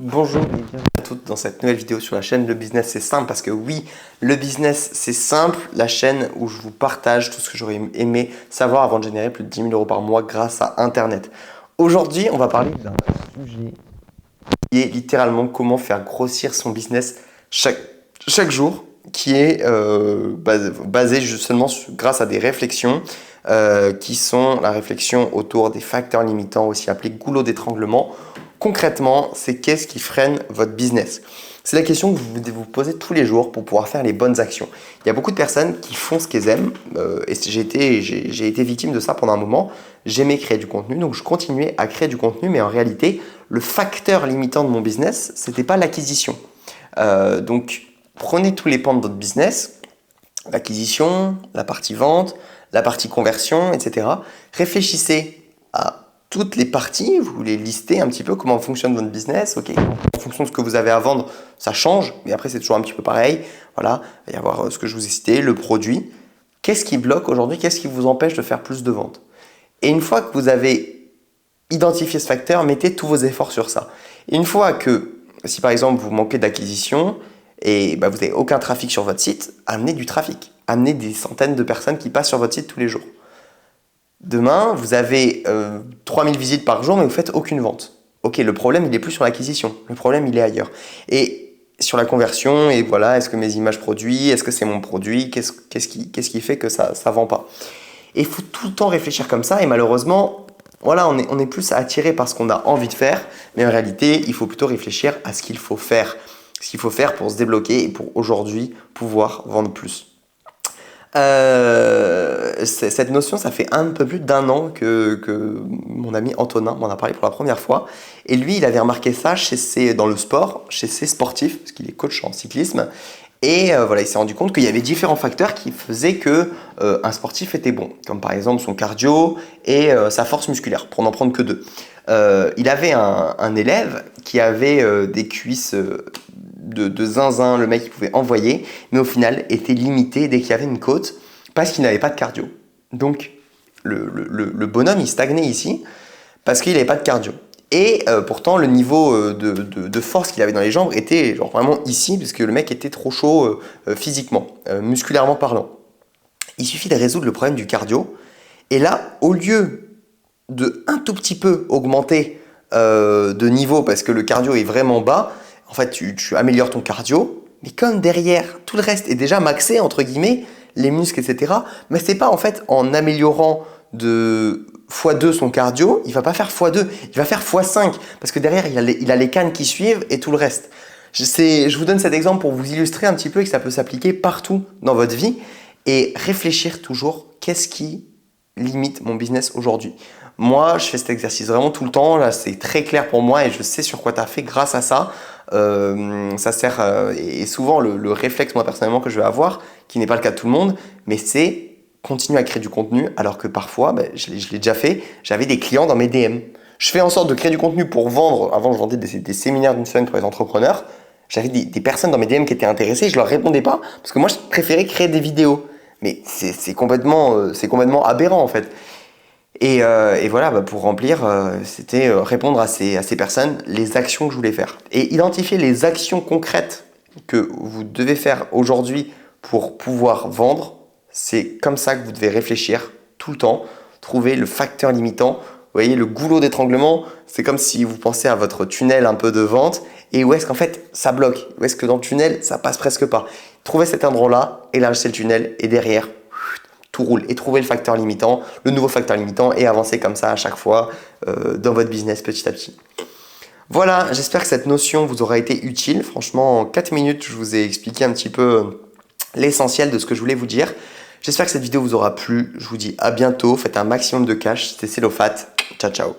Bonjour et bienvenue à toutes dans cette nouvelle vidéo sur la chaîne Le Business c'est simple, parce que oui, le business c'est simple, la chaîne où je vous partage tout ce que j'aurais aimé savoir avant de générer plus de 10 000 euros par mois grâce à Internet. Aujourd'hui, on va parler d'un sujet qui est littéralement comment faire grossir son business chaque jour, qui est basé seulement grâce à des réflexions qui sont la réflexion autour des facteurs limitants, aussi appelés goulot d'étranglement. Concrètement, c'est qu'est-ce qui freine votre business? C'est la question que vous devez vous poser tous les jours pour pouvoir faire les bonnes actions. Il y a beaucoup de personnes qui font ce qu'elles aiment et j'ai été victime de ça pendant un moment. J'aimais créer du contenu, donc je continuais à créer du contenu, mais en réalité, le facteur limitant de mon business, c'était pas l'acquisition. Donc, prenez tous les pans de votre business, l'acquisition, la partie vente, la partie conversion, etc. Réfléchissez à toutes les parties, vous les listez un petit peu, comment fonctionne votre business. Ok, en fonction de ce que vous avez à vendre, ça change, mais après c'est toujours un petit peu pareil. Voilà, il va y avoir ce que je vous ai cité, le produit. Qu'est-ce qui bloque aujourd'hui? Qu'est-ce qui vous empêche de faire plus de ventes? Et une fois que vous avez identifié ce facteur, mettez tous vos efforts sur ça. Et une fois que, si par exemple vous manquez d'acquisition et vous n'avez aucun trafic sur votre site, amenez du trafic. Amenez des centaines de personnes qui passent sur votre site tous les jours. Demain, vous avez 3000 visites par jour, mais vous ne faites aucune vente. Ok, le problème, il n'est plus sur l'acquisition. Le problème, il est ailleurs. Et sur la conversion, et voilà, est-ce que mes images produits, est-ce que c'est mon produit, qu'est-ce qui fait que ça ne vend pas? Et il faut tout le temps réfléchir comme ça. Et malheureusement, voilà, on est plus attiré par ce qu'on a envie de faire. Mais en réalité, il faut plutôt réfléchir à ce qu'il faut faire. Ce qu'il faut faire pour se débloquer et pour aujourd'hui pouvoir vendre plus. Cette notion, ça fait un peu plus d'1 an que mon ami Antonin m'en a parlé pour la première fois. Et lui, il avait remarqué ça dans le sport, chez ses sportifs, parce qu'il est coach en cyclisme. Et voilà, il s'est rendu compte qu'il y avait différents facteurs qui faisaient que un sportif était bon, comme par exemple son cardio et sa force musculaire, pour n'en prendre que deux. Il avait un élève qui avait des cuisses de zinzin, le mec il pouvait envoyer, mais au final était limité dès qu'il y avait une côte parce qu'il n'avait pas de cardio. Donc le bonhomme il stagnait ici parce qu'il n'avait pas de cardio. Et pourtant le niveau de force qu'il avait dans les jambes était genre vraiment ici, puisque le mec était trop chaud physiquement, musculairement parlant. Il suffit de résoudre le problème du cardio, et là au lieu de un tout petit peu augmenter de niveau parce que le cardio est vraiment bas, en fait tu améliores ton cardio, mais comme derrière tout le reste est déjà maxé entre guillemets, les muscles etc., mais c'est pas en fait en améliorant de x2 son cardio, il va pas faire x2, il va faire x5 parce que derrière il a les cannes qui suivent et tout le reste. Je vous donne cet exemple pour vous illustrer un petit peu et que ça peut s'appliquer partout dans votre vie et réfléchir toujours qu'est-ce qui limite mon business aujourd'hui. Moi, je fais cet exercice vraiment tout le temps. Là, c'est très clair pour moi et je sais sur quoi tu as fait grâce à ça. Ça sert, et souvent le réflexe, moi personnellement, que je vais avoir, qui n'est pas le cas de tout le monde, mais c'est continuer à créer du contenu alors que parfois, je l'ai déjà fait, j'avais des clients dans mes DM. Je fais en sorte de créer du contenu pour vendre. Avant, je vendais des séminaires d'une semaine pour les entrepreneurs. J'avais des personnes dans mes DM qui étaient intéressées, je leur répondais pas parce que moi, je préférais créer des vidéos. Mais c'est complètement aberrant en fait. Et voilà, pour remplir, c'était répondre à ces personnes, les actions que je voulais faire. Et identifier les actions concrètes que vous devez faire aujourd'hui pour pouvoir vendre, c'est comme ça que vous devez réfléchir tout le temps, trouver le facteur limitant. Vous voyez, le goulot d'étranglement, c'est comme si vous pensez à votre tunnel un peu de vente et où est-ce qu'en fait ça bloque, où est-ce que dans le tunnel ça passe presque pas. Trouvez cet endroit-là, élargissez le tunnel et derrière, tout roule. Et trouver le facteur limitant, le nouveau facteur limitant et avancer comme ça à chaque fois dans votre business petit à petit. Voilà, j'espère que cette notion vous aura été utile. Franchement, en 4 minutes, je vous ai expliqué un petit peu l'essentiel de ce que je voulais vous dire. J'espère que cette vidéo vous aura plu. Je vous dis à bientôt. Faites un maximum de cash. C'était Célophat. Ciao, ciao.